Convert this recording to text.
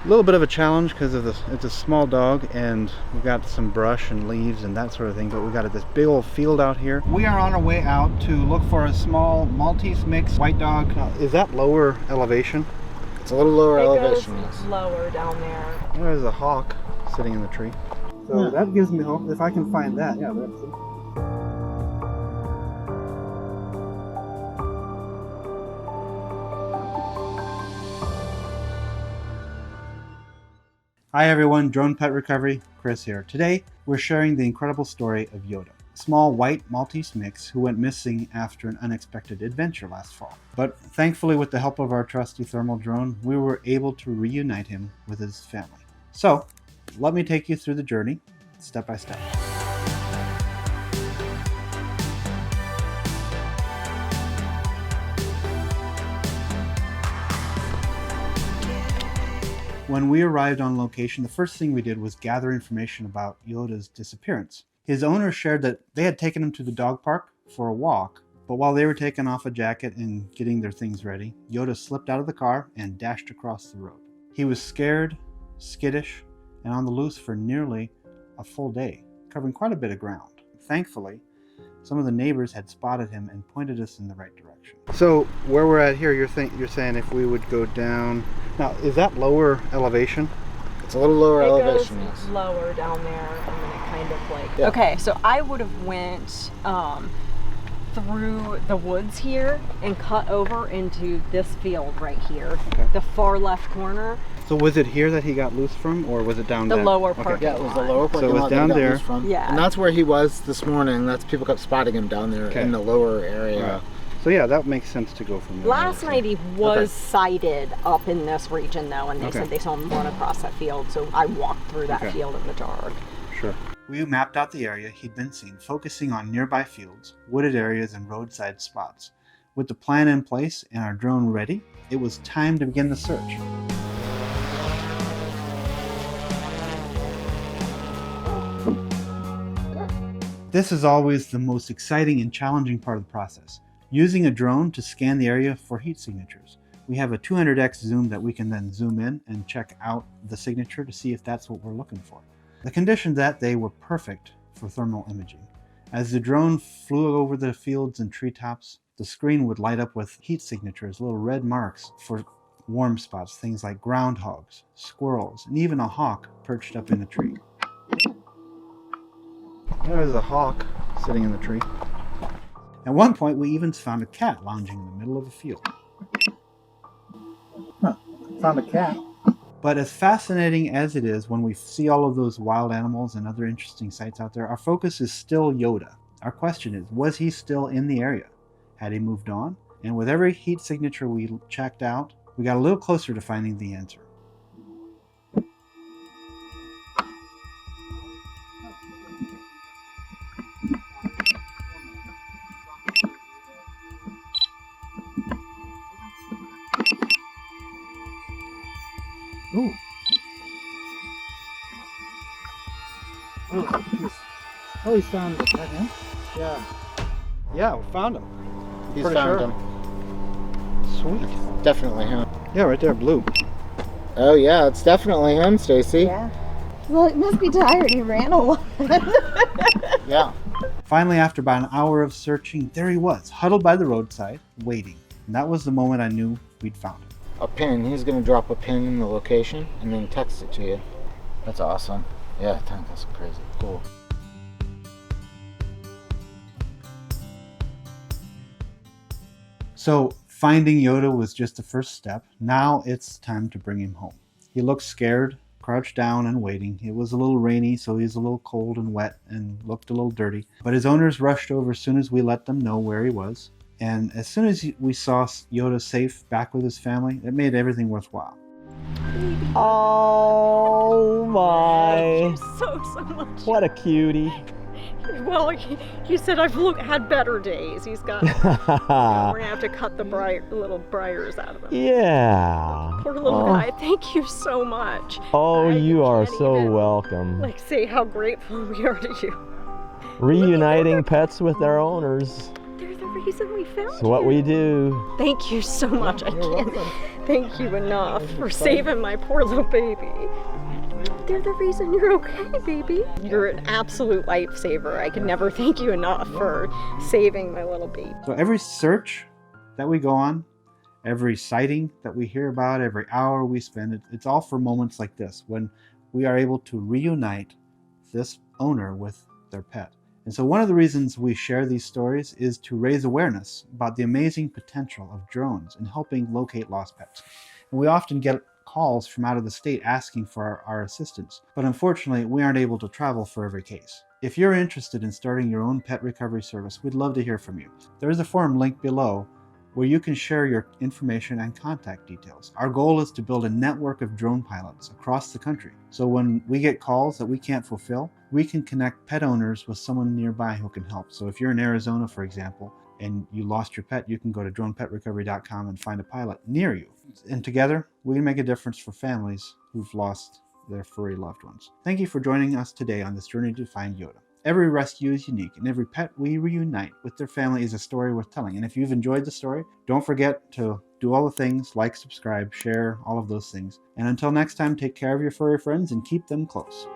A little bit of a challenge because of this. It's a small dog, and we got some brush and leaves and that sort of thing. But we got this big old field out here. We are on our way out to look for a small Maltese mix white dog. Now, is that lower elevation? It's a little lower elevation. It goes lower down there. There's a hawk sitting in the tree. So that gives me hope if I can find that. Yeah, that's it. Hi everyone, Drone Pet Recovery, Chris here. Today we're sharing the incredible story of Yoda, a small white Maltese mix who went missing after an unexpected adventure last fall. But thankfully, with the help of our trusty thermal drone, we were able to reunite him with his family. So let me take you through the journey, step by step. When we arrived on location, the first thing we did was gather information about Yoda's disappearance. His owner shared that they had taken him to the dog park for a walk, but while they were taking off a jacket and getting their things ready, Yoda slipped out of the car and dashed across the road. He was scared, skittish, and on the loose for nearly a full day, covering quite a bit of ground. Thankfully, some of the neighbors had spotted him and pointed us in the right direction. So where we're at here, you're saying if we would go down. Now, is that lower elevation? It's a little lower elevation. It goes lower down there, and then it kind of like... Yeah. Okay, so I would have went through the woods here and cut over into this field right here, okay. The far left corner. So was it here that he got loose from, or was it down there? The lower part. Yeah, it was the lower part. So it was down there. From. Yeah. And that's where he was this morning. That's people kept spotting him down there in the lower area. Right. So yeah, that makes sense to go from there. Last night he was sighted up in this region though, and they said they saw him run across that field, so I walked through that field in the dark. Sure. We mapped out the area he'd been seen, focusing on nearby fields, wooded areas, and roadside spots. With the plan in place and our drone ready, it was time to begin the search. This is always the most exciting and challenging part of the process, using a drone to scan the area for heat signatures. We have a 200x zoom that we can then zoom in and check out the signature to see if that's what we're looking for. The conditions that day were perfect for thermal imaging. As the drone flew over the fields and treetops, the screen would light up with heat signatures, little red marks for warm spots, things like groundhogs, squirrels, and even a hawk perched up in a tree. There's a hawk sitting in the tree. At one point, we even found a cat lounging in the middle of a field. Found a cat. But as fascinating as it is when we see all of those wild animals and other interesting sights out there, our focus is still Yoda. Our question is, was he still in the area? Had he moved on? And with every heat signature we checked out, we got a little closer to finding the answer. Ooh. Oh, he's found him. Is that him? Yeah. Yeah, we found him. He's Pretty found sure. him. Sweet. Definitely him. Yeah, right there, blue. Oh yeah, it's definitely him, Stacy. Yeah. Well, he must be tired. He ran a lot. Yeah. Finally, after about an hour of searching, there he was, huddled by the roadside, waiting. And that was the moment I knew we'd found him. A pin. He's gonna drop a pin in the location and then text it to you. That's awesome. Yeah, that's crazy. Cool. So finding Yoda was just the first step. Now it's time to bring him home. He looked scared, crouched down and waiting. It was a little rainy, so he's a little cold and wet and looked a little dirty. But his owners rushed over as soon as we let them know where he was. And as soon as we saw Yoda safe back with his family, it made everything worthwhile. Oh my. So much. What a cutie. Well, he said I've had better days. He's got, we're gonna have to cut the little briars out of him. Yeah. Poor little guy. Thank you so much. Oh, you are can't so even, welcome. Say how grateful we are to you. Reuniting pets with their owners. They're the reason we found It's what you. we do. Thank you so much. I can't thank you enough for saving my poor little baby. They're the reason you're okay, baby. You're an absolute lifesaver. I can never thank you enough for saving my little baby. So every search that we go on, every sighting that we hear about, every hour we spend, it's all for moments like this, when we are able to reunite this owner with their pet. And so one of the reasons we share these stories is to raise awareness about the amazing potential of drones in helping locate lost pets. And we often get calls from out of the state asking for our assistance, but unfortunately we aren't able to travel for every case. If you're interested in starting your own pet recovery service, we'd love to hear from you. There is a form linked below where you can share your information and contact details. Our goal is to build a network of drone pilots across the country. So when we get calls that we can't fulfill, we can connect pet owners with someone nearby who can help. So if you're in Arizona, for example, and you lost your pet, you can go to dronepetrecovery.com and find a pilot near you. And together, we can make a difference for families who've lost their furry loved ones. Thank you for joining us today on this journey to find Yoda. Every rescue is unique, and every pet we reunite with their family is a story worth telling. And if you've enjoyed the story, don't forget to do all the things, like, subscribe, share, all of those things. And until next time, take care of your furry friends and keep them close.